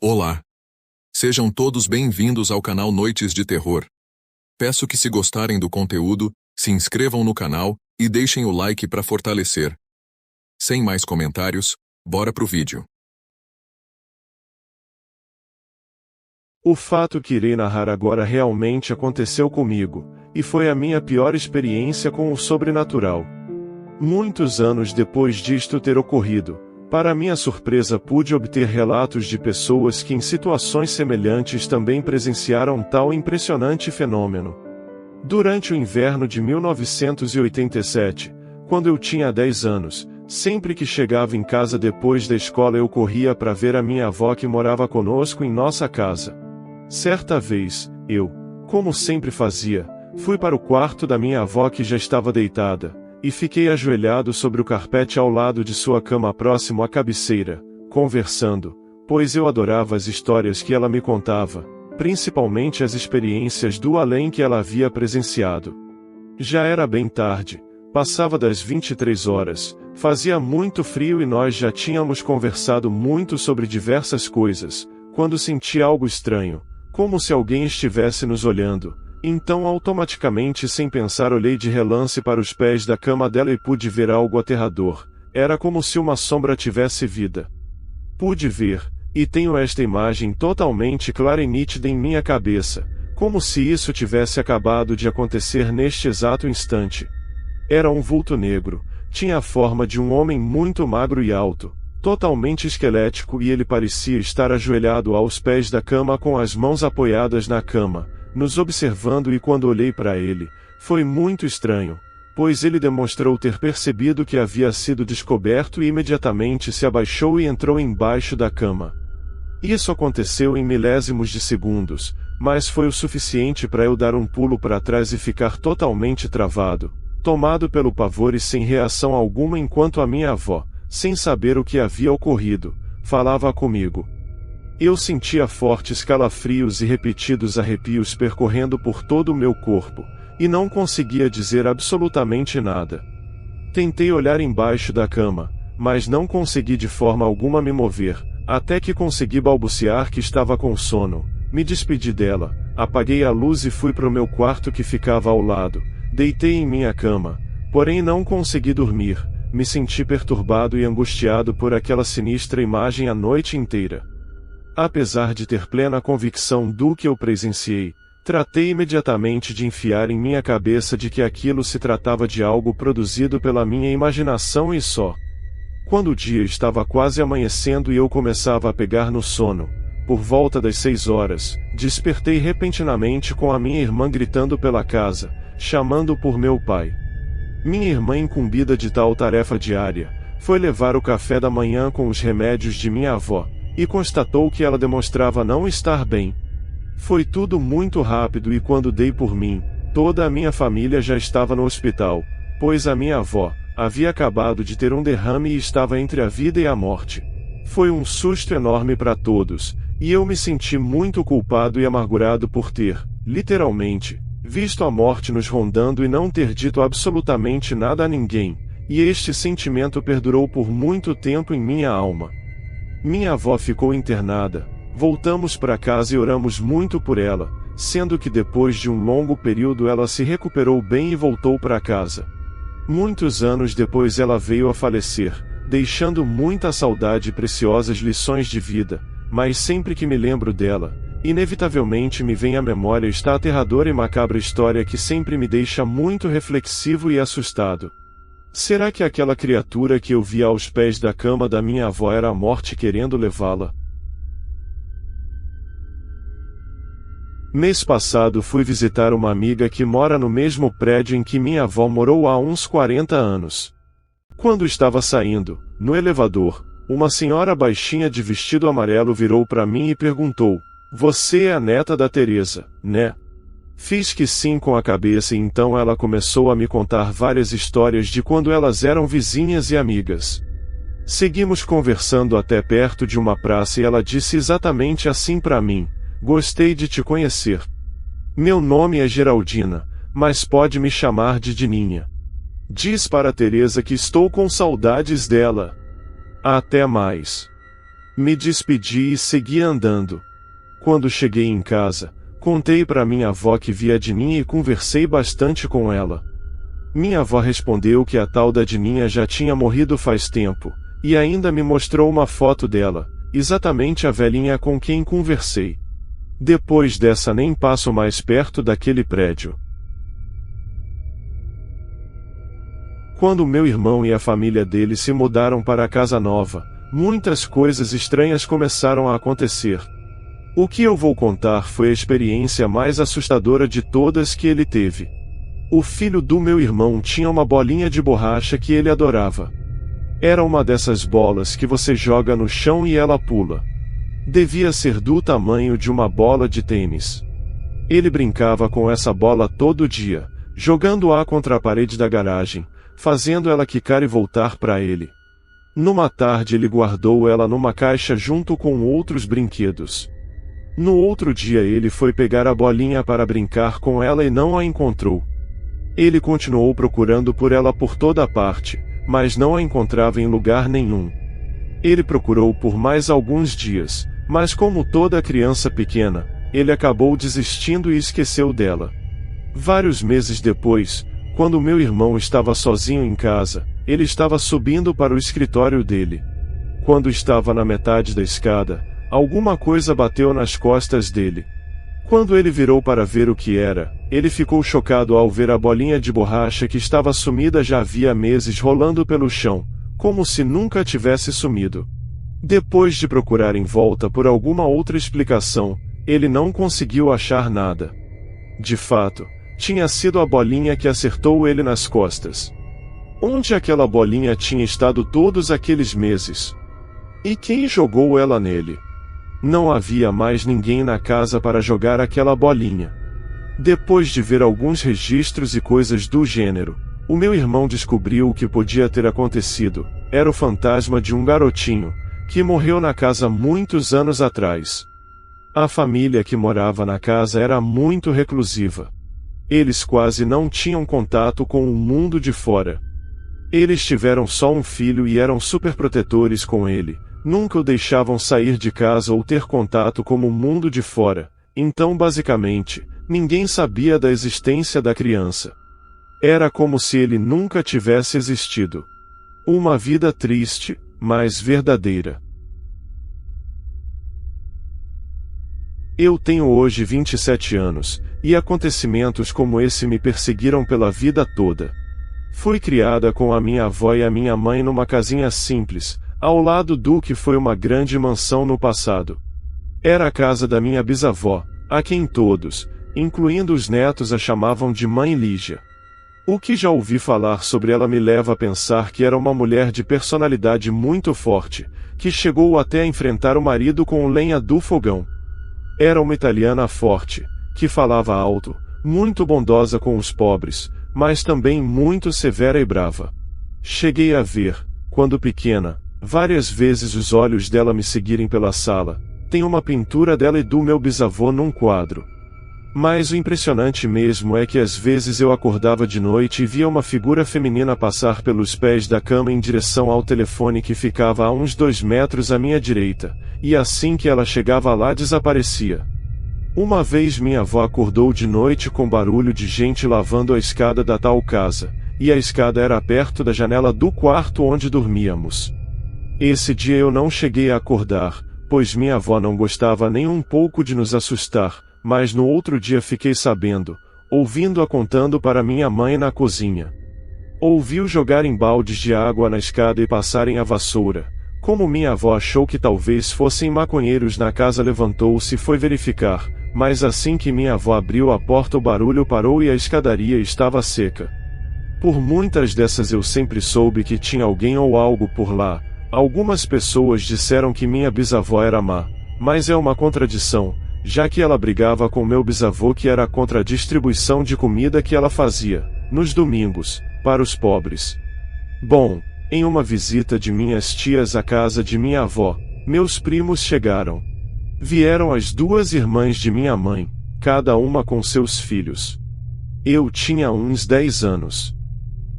Olá! Sejam todos bem-vindos ao canal Noites de Terror. Peço que, se gostarem do conteúdo, se inscrevam no canal e deixem o like para fortalecer. Sem mais comentários, bora pro vídeo. O fato que irei narrar agora realmente aconteceu comigo, e foi a minha pior experiência com o sobrenatural. Muitos anos depois disto ter ocorrido, para minha surpresa pude obter relatos de pessoas que em situações semelhantes também presenciaram tal impressionante fenômeno. Durante o inverno de 1987, quando eu tinha 10 anos, sempre que chegava em casa depois da escola eu corria para ver a minha avó que morava conosco em nossa casa. Certa vez, eu, como sempre fazia, fui para o quarto da minha avó que já estava deitada, e fiquei ajoelhado sobre o carpete ao lado de sua cama próximo à cabeceira, conversando, pois eu adorava as histórias que ela me contava, principalmente as experiências do além que ela havia presenciado. Já era bem tarde, passava das 23 horas, fazia muito frio e nós já tínhamos conversado muito sobre diversas coisas, quando senti algo estranho, como se alguém estivesse nos olhando. Então automaticamente sem pensar olhei de relance para os pés da cama dela e pude ver algo aterrador. Era como se uma sombra tivesse vida. Pude ver, e tenho esta imagem totalmente clara e nítida em minha cabeça, como se isso tivesse acabado de acontecer neste exato instante. Era um vulto negro, tinha a forma de um homem muito magro e alto, totalmente esquelético, e ele parecia estar ajoelhado aos pés da cama com as mãos apoiadas na cama, nos observando, e quando olhei para ele, foi muito estranho, pois ele demonstrou ter percebido que havia sido descoberto e imediatamente se abaixou e entrou embaixo da cama. Isso aconteceu em milésimos de segundos, mas foi o suficiente para eu dar um pulo para trás e ficar totalmente travado, tomado pelo pavor e sem reação alguma, enquanto a minha avó, sem saber o que havia ocorrido, falava comigo. Eu sentia fortes calafrios e repetidos arrepios percorrendo por todo o meu corpo, e não conseguia dizer absolutamente nada. Tentei olhar embaixo da cama, mas não consegui de forma alguma me mover, até que consegui balbuciar que estava com sono. Me despedi dela, apaguei a luz e fui para o meu quarto que ficava ao lado, deitei em minha cama, porém não consegui dormir, me senti perturbado e angustiado por aquela sinistra imagem a noite inteira. Apesar de ter plena convicção do que eu presenciei, tratei imediatamente de enfiar em minha cabeça de que aquilo se tratava de algo produzido pela minha imaginação e só. Quando o dia estava quase amanhecendo e eu começava a pegar no sono, por volta das 6 horas, despertei repentinamente com a minha irmã gritando pela casa, chamando por meu pai. Minha irmã, incumbida de tal tarefa diária, foi levar o café da manhã com os remédios de minha avó, e constatou que ela demonstrava não estar bem. Foi tudo muito rápido e quando dei por mim, toda a minha família já estava no hospital, pois a minha avó havia acabado de ter um derrame e estava entre a vida e a morte. Foi um susto enorme para todos, e eu me senti muito culpado e amargurado por ter, literalmente, visto a morte nos rondando e não ter dito absolutamente nada a ninguém, e este sentimento perdurou por muito tempo em minha alma. Minha avó ficou internada, voltamos para casa e oramos muito por ela, sendo que depois de um longo período ela se recuperou bem e voltou para casa. Muitos anos depois ela veio a falecer, deixando muita saudade e preciosas lições de vida, mas sempre que me lembro dela, inevitavelmente me vem à memória esta aterradora e macabra história que sempre me deixa muito reflexivo e assustado. Será que aquela criatura que eu via aos pés da cama da minha avó era a morte querendo levá-la? Mês passado fui visitar uma amiga que mora no mesmo prédio em que minha avó morou há uns 40 anos. Quando estava saindo, no elevador, uma senhora baixinha de vestido amarelo virou para mim e perguntou: "Você é a neta da Teresa, né?" Fiz que sim com a cabeça e então ela começou a me contar várias histórias de quando elas eram vizinhas e amigas. Seguimos conversando até perto de uma praça e ela disse exatamente assim para mim: "Gostei de te conhecer. Meu nome é Geraldina, mas pode me chamar de Dininha. Diz para a Teresa que estou com saudades dela. Até mais." Me despedi e segui andando. Quando cheguei em casa, contei para minha avó que vi a Dininha e conversei bastante com ela. Minha avó respondeu que a tal da Dininha já tinha morrido faz tempo, e ainda me mostrou uma foto dela, exatamente a velhinha com quem conversei. Depois dessa nem passo mais perto daquele prédio. Quando meu irmão e a família dele se mudaram para a casa nova, muitas coisas estranhas começaram a acontecer. O que eu vou contar foi a experiência mais assustadora de todas que ele teve. O filho do meu irmão tinha uma bolinha de borracha que ele adorava. Era uma dessas bolas que você joga no chão e ela pula. Devia ser do tamanho de uma bola de tênis. Ele brincava com essa bola todo dia, jogando-a contra a parede da garagem, fazendo ela quicar e voltar para ele. Numa tarde ele guardou ela numa caixa junto com outros brinquedos. No outro dia ele foi pegar a bolinha para brincar com ela e não a encontrou. Ele continuou procurando por ela por toda parte, mas não a encontrava em lugar nenhum. Ele procurou por mais alguns dias, mas como toda criança pequena, ele acabou desistindo e esqueceu dela. Vários meses depois, quando meu irmão estava sozinho em casa, ele estava subindo para o escritório dele. Quando estava na metade da escada, alguma coisa bateu nas costas dele. Quando ele virou para ver o que era, ele ficou chocado ao ver a bolinha de borracha que estava sumida já havia meses rolando pelo chão, como se nunca tivesse sumido. Depois de procurar em volta por alguma outra explicação, ele não conseguiu achar nada. De fato, tinha sido a bolinha que acertou ele nas costas. Onde aquela bolinha tinha estado todos aqueles meses? E quem jogou ela nele? Não havia mais ninguém na casa para jogar aquela bolinha. Depois de ver alguns registros e coisas do gênero, o meu irmão descobriu o que podia ter acontecido. Era o fantasma de um garotinho, que morreu na casa muitos anos atrás. A família que morava na casa era muito reclusiva. Eles quase não tinham contato com o mundo de fora. Eles tiveram só um filho e eram superprotetores com ele, nunca o deixavam sair de casa ou ter contato com o mundo de fora, então basicamente, ninguém sabia da existência da criança. Era como se ele nunca tivesse existido. Uma vida triste, mas verdadeira. Eu tenho hoje 27 anos, e acontecimentos como esse me perseguiram pela vida toda. Fui criada com a minha avó e a minha mãe numa casinha simples, ao lado do que foi uma grande mansão no passado. Era a casa da minha bisavó, a quem todos, incluindo os netos, a chamavam de Mãe Lígia. O que já ouvi falar sobre ela me leva a pensar que era uma mulher de personalidade muito forte, que chegou até a enfrentar o marido com lenha do fogão. Era uma italiana forte, que falava alto, muito bondosa com os pobres, mas também muito severa e brava. Cheguei a ver, quando pequena, várias vezes os olhos dela me seguirem pela sala. Tem uma pintura dela e do meu bisavô num quadro. Mas o impressionante mesmo é que às vezes eu acordava de noite e via uma figura feminina passar pelos pés da cama em direção ao telefone que ficava a uns 2 metros à minha direita, e assim que ela chegava lá desaparecia. Uma vez minha avó acordou de noite com barulho de gente lavando a escada da tal casa, e a escada era perto da janela do quarto onde dormíamos. Esse dia eu não cheguei a acordar, pois minha avó não gostava nem um pouco de nos assustar, mas no outro dia fiquei sabendo, ouvindo-a contando para minha mãe na cozinha. Ouviu jogarem baldes de água na escada e passarem a vassoura. Como minha avó achou que talvez fossem maconheiros na casa, levantou-se e foi verificar, mas assim que minha avó abriu a porta o barulho parou e a escadaria estava seca. Por muitas dessas eu sempre soube que tinha alguém ou algo por lá. Algumas pessoas disseram que minha bisavó era má, mas é uma contradição, já que ela brigava com meu bisavô, que era contra a distribuição de comida que ela fazia, nos domingos, para os pobres. Bom, em uma visita de minhas tias à casa de minha avó, meus primos chegaram. Vieram as 2 irmãs de minha mãe, cada uma com seus filhos. Eu tinha uns 10 anos.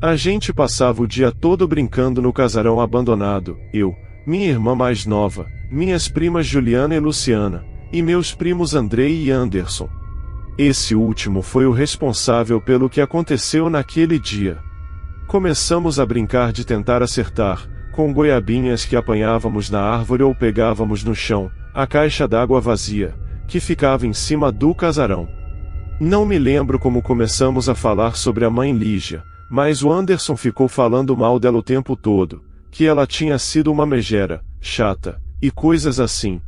A gente passava o dia todo brincando no casarão abandonado, eu, minha irmã mais nova, minhas primas Juliana e Luciana, e meus primos Andrei e Anderson. Esse último foi o responsável pelo que aconteceu naquele dia. Começamos a brincar de tentar acertar, com goiabinhas que apanhávamos na árvore ou pegávamos no chão, a caixa d'água vazia, que ficava em cima do casarão. Não me lembro como começamos a falar sobre a mãe Lígia, mas o Anderson ficou falando mal dela o tempo todo, que ela tinha sido uma megera, chata, e coisas assim.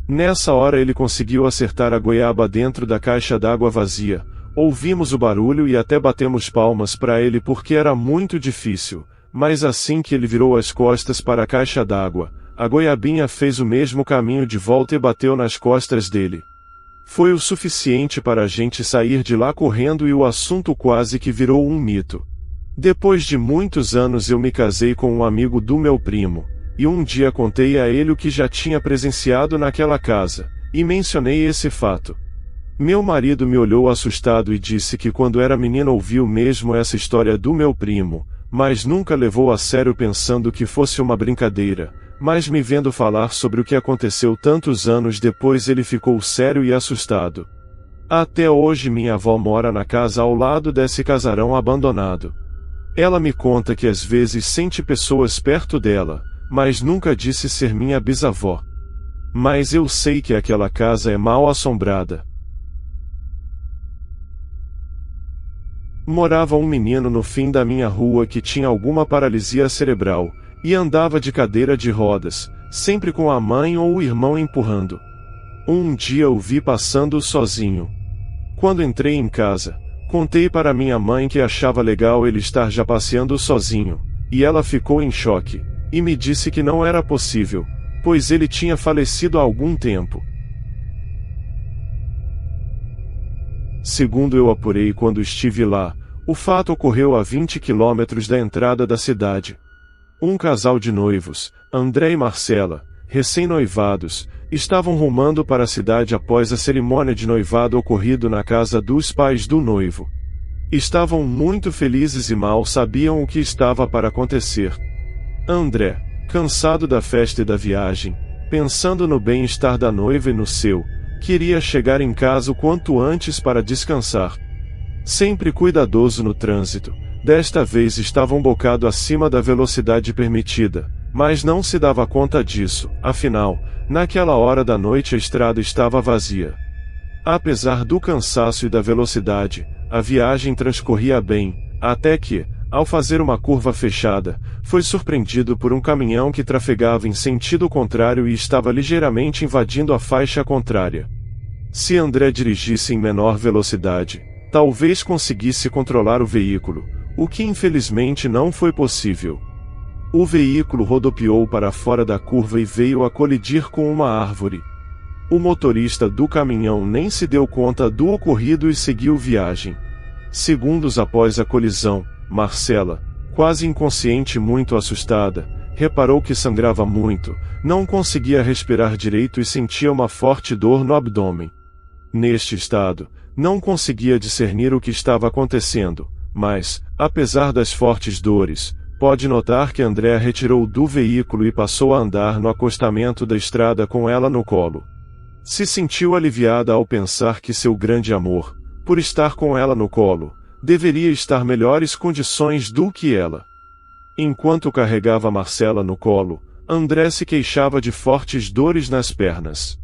Nessa hora ele conseguiu acertar a goiaba dentro da caixa d'água vazia, ouvimos o barulho e até batemos palmas para ele porque era muito difícil, mas assim que ele virou as costas para a caixa d'água, a goiabinha fez o mesmo caminho de volta e bateu nas costas dele. Foi o suficiente para a gente sair de lá correndo e o assunto quase que virou um mito. Depois de muitos anos eu me casei com um amigo do meu primo, e um dia contei a ele o que já tinha presenciado naquela casa, e mencionei esse fato. Meu marido me olhou assustado e disse que quando era menino ouviu mesmo essa história do meu primo, mas nunca levou a sério pensando que fosse uma brincadeira, mas me vendo falar sobre o que aconteceu tantos anos depois ele ficou sério e assustado. Até hoje minha avó mora na casa ao lado desse casarão abandonado. Ela me conta que às vezes sente pessoas perto dela, mas nunca disse ser minha bisavó. Mas eu sei que aquela casa é mal assombrada. Morava um menino no fim da minha rua que tinha alguma paralisia cerebral, e andava de cadeira de rodas, sempre com a mãe ou o irmão empurrando. Um dia o vi passando sozinho. Quando entrei em casa, contei para minha mãe que achava legal ele estar já passeando sozinho, e ela ficou em choque, e me disse que não era possível, pois ele tinha falecido há algum tempo. Segundo eu apurei quando estive lá, o fato ocorreu a 20 quilômetros da entrada da cidade. Um casal de noivos, André e Marcela, recém-noivados, estavam rumando para a cidade após a cerimônia de noivado ocorrido na casa dos pais do noivo. Estavam muito felizes e mal sabiam o que estava para acontecer. André, cansado da festa e da viagem, pensando no bem-estar da noiva e no seu, queria chegar em casa o quanto antes para descansar. Sempre cuidadoso no trânsito, desta vez estava um bocado acima da velocidade permitida, mas não se dava conta disso, afinal, naquela hora da noite a estrada estava vazia. Apesar do cansaço e da velocidade, a viagem transcorria bem, até que, ao fazer uma curva fechada, foi surpreendido por um caminhão que trafegava em sentido contrário e estava ligeiramente invadindo a faixa contrária. Se André dirigisse em menor velocidade, talvez conseguisse controlar o veículo, o que infelizmente não foi possível. O veículo rodopiou para fora da curva e veio a colidir com uma árvore. O motorista do caminhão nem se deu conta do ocorrido e seguiu viagem. Segundos após a colisão, Marcela, quase inconsciente e muito assustada, reparou que sangrava muito, não conseguia respirar direito e sentia uma forte dor no abdômen. Neste estado, não conseguia discernir o que estava acontecendo, mas, apesar das fortes dores, pode notar que André a retirou do veículo e passou a andar no acostamento da estrada com ela no colo. Se sentiu aliviada ao pensar que seu grande amor, por estar com ela no colo, deveria estar em melhores condições do que ela. Enquanto carregava Marcela no colo, André se queixava de fortes dores nas pernas.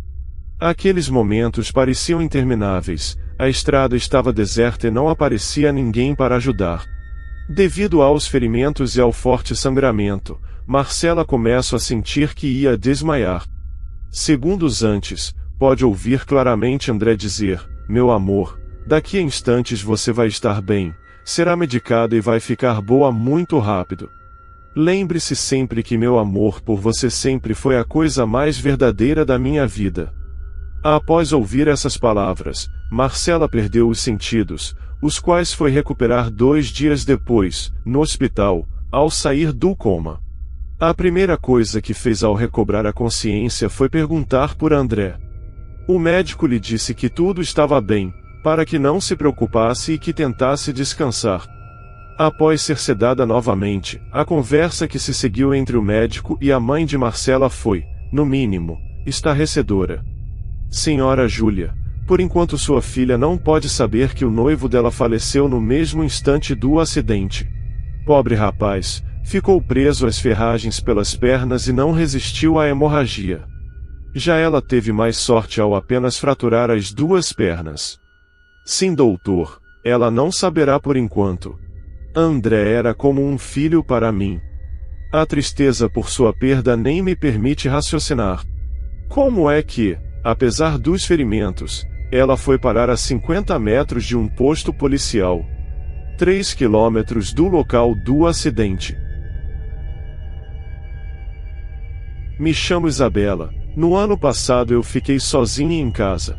Aqueles momentos pareciam intermináveis, a estrada estava deserta e não aparecia ninguém para ajudar. Devido aos ferimentos e ao forte sangramento, Marcela começa a sentir que ia desmaiar. Segundos antes, pode ouvir claramente André dizer: "Meu amor, daqui a instantes você vai estar bem, será medicada e vai ficar boa muito rápido. Lembre-se sempre que meu amor por você sempre foi a coisa mais verdadeira da minha vida." Após ouvir essas palavras, Marcela perdeu os sentidos, os quais foi recuperar 2 dias depois, no hospital, ao sair do coma. A primeira coisa que fez ao recobrar a consciência foi perguntar por André. O médico lhe disse que tudo estava bem, para que não se preocupasse e que tentasse descansar. Após ser sedada novamente, a conversa que se seguiu entre o médico e a mãe de Marcela foi: no mínimo, estarrecedora. Senhora Júlia, por enquanto sua filha não pode saber que o noivo dela faleceu no mesmo instante do acidente. Pobre rapaz, ficou preso às ferragens pelas pernas e não resistiu à hemorragia. Já ela teve mais sorte ao apenas fraturar as duas pernas. Sim, doutor, ela não saberá por enquanto. André era como um filho para mim. A tristeza por sua perda nem me permite raciocinar. Como é que, apesar dos ferimentos, ela foi parar a 50 metros de um posto policial? 3 quilômetros do local do acidente. Me chamo Isabela. No ano passado eu fiquei sozinha em casa.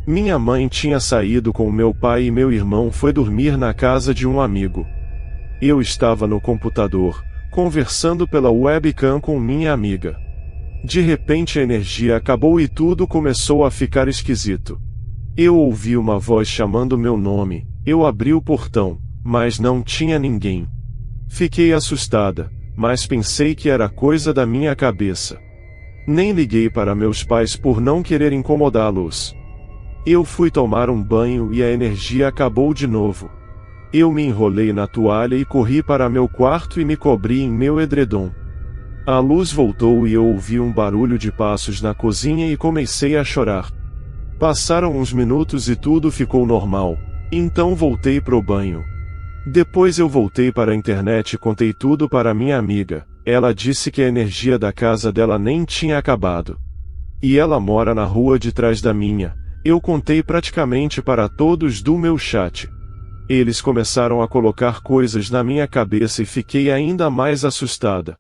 Minha mãe tinha saído com meu pai e meu irmão foi dormir na casa de um amigo. Eu estava no computador, conversando pela webcam com minha amiga. De repente a energia acabou e tudo começou a ficar esquisito. Eu ouvi uma voz chamando meu nome, eu abri o portão, mas não tinha ninguém. Fiquei assustada, mas pensei que era coisa da minha cabeça. Nem liguei para meus pais por não querer incomodá-los. Eu fui tomar um banho e a energia acabou de novo. Eu me enrolei na toalha e corri para meu quarto e me cobri em meu edredom. A luz voltou e eu ouvi um barulho de passos na cozinha e comecei a chorar. Passaram uns minutos e tudo ficou normal, então voltei pro banho. Depois eu voltei para a internet e contei tudo para minha amiga. Ela disse que a energia da casa dela nem tinha acabado. E ela mora na rua de trás da minha. Eu contei praticamente para todos do meu chat. Eles começaram a colocar coisas na minha cabeça e fiquei ainda mais assustada.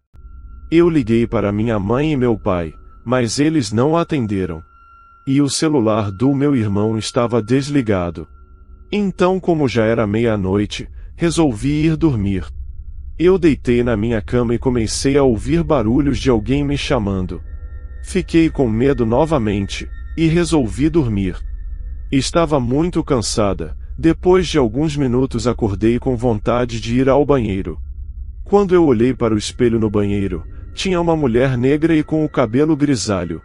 Eu liguei para minha mãe e meu pai, mas eles não atenderam. E o celular do meu irmão estava desligado. Então, como já era meia-noite, resolvi ir dormir. Eu deitei na minha cama e comecei a ouvir barulhos de alguém me chamando. Fiquei com medo novamente, e resolvi dormir. Estava muito cansada, depois de alguns minutos acordei com vontade de ir ao banheiro. Quando eu olhei para o espelho no banheiro, tinha uma mulher negra e com o cabelo grisalho.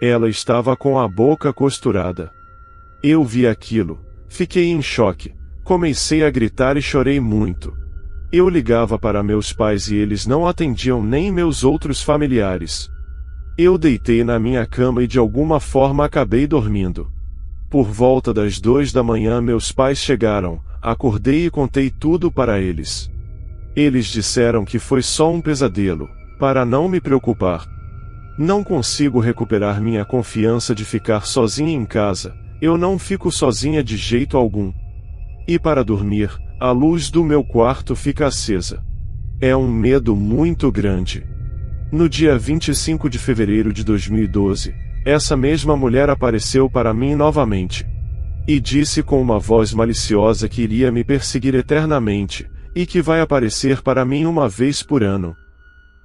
Ela estava com a boca costurada. Eu vi aquilo, fiquei em choque, comecei a gritar e chorei muito. Eu ligava para meus pais e eles não atendiam nem meus outros familiares. Eu deitei na minha cama e de alguma forma acabei dormindo. Por volta das 2 da manhã meus pais chegaram, acordei e contei tudo para eles. Eles disseram que foi só um pesadelo, para não me preocupar. Não consigo recuperar minha confiança de ficar sozinha em casa, eu não fico sozinha de jeito algum. E para dormir, a luz do meu quarto fica acesa. É um medo muito grande. No dia 25 de fevereiro de 2012, essa mesma mulher apareceu para mim novamente. E disse com uma voz maliciosa que iria me perseguir eternamente, e que vai aparecer para mim uma vez por ano.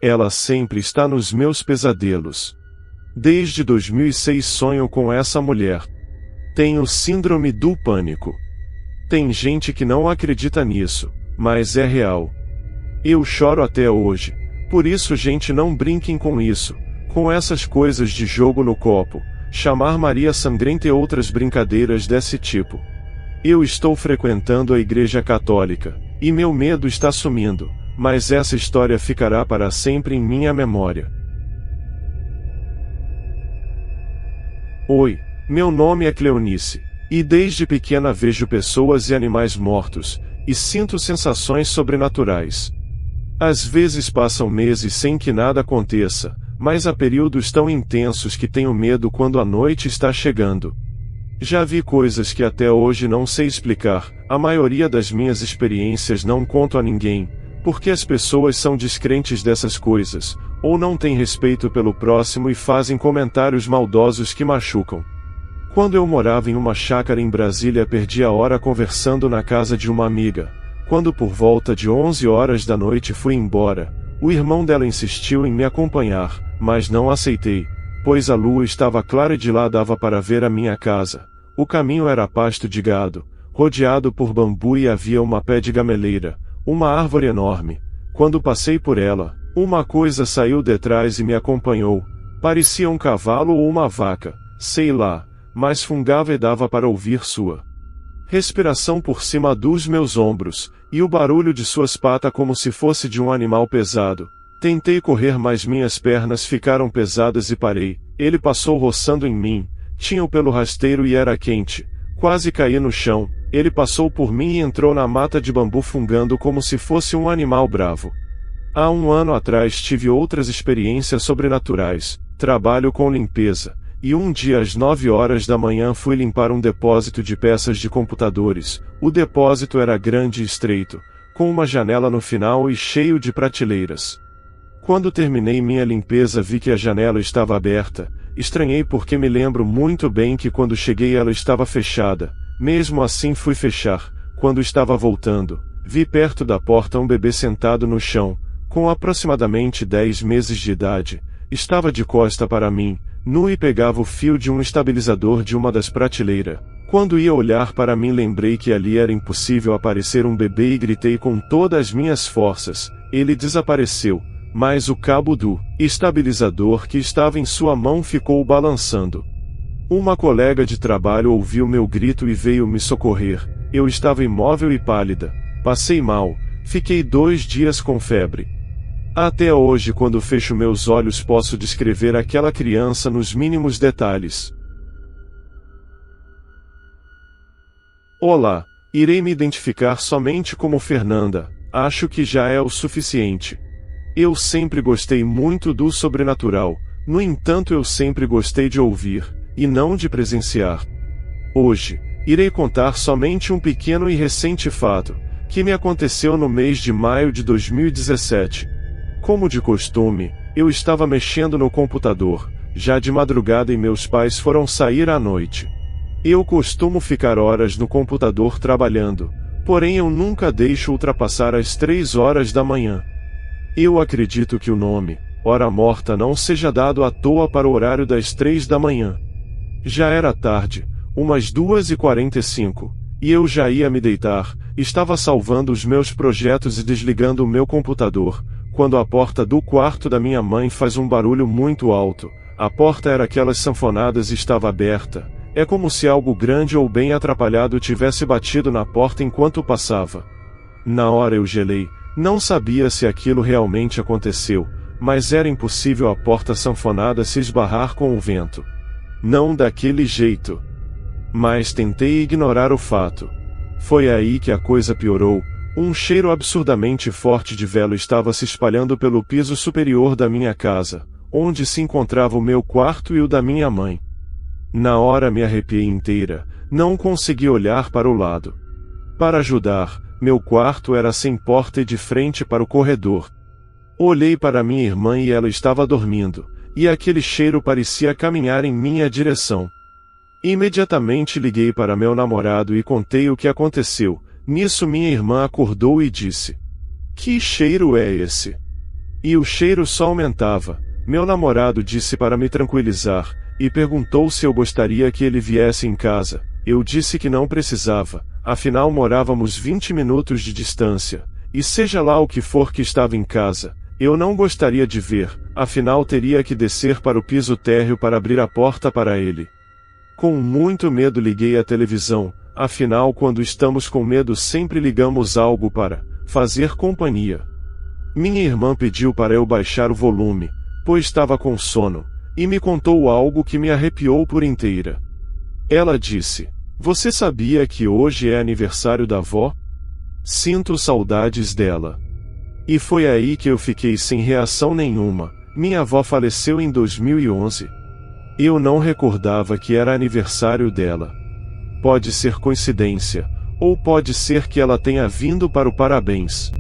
Ela sempre está nos meus pesadelos. Desde 2006 sonho com essa mulher. Tenho síndrome do pânico. Tem gente que não acredita nisso, mas é real. Eu choro até hoje, por isso gente não brinquem com isso, com essas coisas de jogo no copo, chamar Maria Sangrenta e outras brincadeiras desse tipo. Eu estou frequentando a Igreja Católica, e meu medo está sumindo, mas essa história ficará para sempre em minha memória. Oi, meu nome é Cleonice. E desde pequena vejo pessoas e animais mortos, e sinto sensações sobrenaturais. Às vezes passam meses sem que nada aconteça, mas há períodos tão intensos que tenho medo quando a noite está chegando. Já vi coisas que até hoje não sei explicar, a maioria das minhas experiências não conto a ninguém, porque as pessoas são descrentes dessas coisas, ou não têm respeito pelo próximo e fazem comentários maldosos que machucam. Quando eu morava em uma chácara em Brasília perdi a hora conversando na casa de uma amiga. Quando por volta de 11 horas da noite fui embora, o irmão dela insistiu em me acompanhar, mas não aceitei, pois a lua estava clara e de lá dava para ver a minha casa. O caminho era pasto de gado, rodeado por bambu e havia uma pé de gameleira, uma árvore enorme. Quando passei por ela, uma coisa saiu de trás e me acompanhou, Parecia um cavalo ou uma vaca, sei lá, mas fungava e dava para ouvir sua respiração por cima dos meus ombros, e o barulho de suas patas como se fosse de um animal pesado. Tentei correr, mas minhas pernas ficaram pesadas e parei. Ele passou roçando em mim, tinha o pelo rasteiro e era quente. Quase caí no chão. Ele passou por mim e entrou na mata de bambu fungando como se fosse um animal bravo. Há um ano atrás tive outras experiências sobrenaturais. Trabalho com limpeza. E um dia às 9 horas da manhã fui limpar um depósito de peças de computadores. O depósito era grande e estreito, com uma janela no final e cheio de prateleiras. Quando terminei minha limpeza vi que a janela estava aberta. Estranhei porque me lembro muito bem que quando cheguei ela estava fechada. Mesmo assim fui fechar. Quando estava voltando, vi perto da porta um bebê sentado no chão, com aproximadamente 10 meses de idade. Estava de costa para mim, nu, e pegava o fio de um estabilizador de uma das prateleiras. Quando ia olhar para mim lembrei que ali era impossível aparecer um bebê e gritei com todas as minhas forças. Ele desapareceu, mas o cabo do estabilizador que estava em sua mão ficou balançando. Uma colega de trabalho ouviu meu grito e veio me socorrer. Eu estava imóvel e pálida. Passei mal. Fiquei 2 dias com febre. Até hoje, quando fecho meus olhos, posso descrever aquela criança nos mínimos detalhes. Olá, irei me identificar somente como Fernanda. Acho que já é o suficiente. Eu sempre gostei muito do sobrenatural, no entanto eu sempre gostei de ouvir, e não de presenciar. Hoje, irei contar somente um pequeno e recente fato, que me aconteceu no mês de maio de 2017. Como de costume, eu estava mexendo no computador, já de madrugada, e meus pais foram sair à noite. Eu costumo ficar horas no computador trabalhando, porém eu nunca deixo ultrapassar as 3 horas da manhã. Eu acredito que o nome, hora morta, não seja dado à toa para o horário das 3 da manhã. Já era tarde, umas 2h45, e eu já ia me deitar. Estava salvando os meus projetos e desligando o meu computador, quando a porta do quarto da minha mãe faz um barulho muito alto. A porta era aquelas sanfonadas e estava aberta. É como se algo grande ou bem atrapalhado tivesse batido na porta enquanto passava. Na hora eu gelei, não sabia se aquilo realmente aconteceu, mas era impossível a porta sanfonada se esbarrar com o vento. Não daquele jeito. Mas tentei ignorar o fato. Foi aí que a coisa piorou. Um cheiro absurdamente forte de velo estava se espalhando pelo piso superior da minha casa, onde se encontrava o meu quarto e o da minha mãe. Na hora me arrepiei inteira, não consegui olhar para o lado. Para ajudar, meu quarto era sem porta e de frente para o corredor. Olhei para minha irmã e ela estava dormindo, e aquele cheiro parecia caminhar em minha direção. Imediatamente liguei para meu namorado e contei o que aconteceu. Nisso minha irmã acordou e disse: "Que cheiro é esse?" E o cheiro só aumentava. Meu namorado disse para me tranquilizar, e perguntou se eu gostaria que ele viesse em casa. Eu disse que não precisava, afinal morávamos 20 minutos de distância, e seja lá o que for que estava em casa, eu não gostaria de ver, afinal teria que descer para o piso térreo para abrir a porta para ele. Com muito medo liguei a televisão, afinal quando estamos com medo sempre ligamos algo para fazer companhia. Minha irmã pediu para eu baixar o volume, pois estava com sono, e me contou algo que me arrepiou por inteira. Ela disse: "Você sabia que hoje é aniversário da avó? Sinto saudades dela." E foi aí que eu fiquei sem reação nenhuma. Minha avó faleceu em 2011. Eu não recordava que era aniversário dela. Pode ser coincidência, ou pode ser que ela tenha vindo para o parabéns.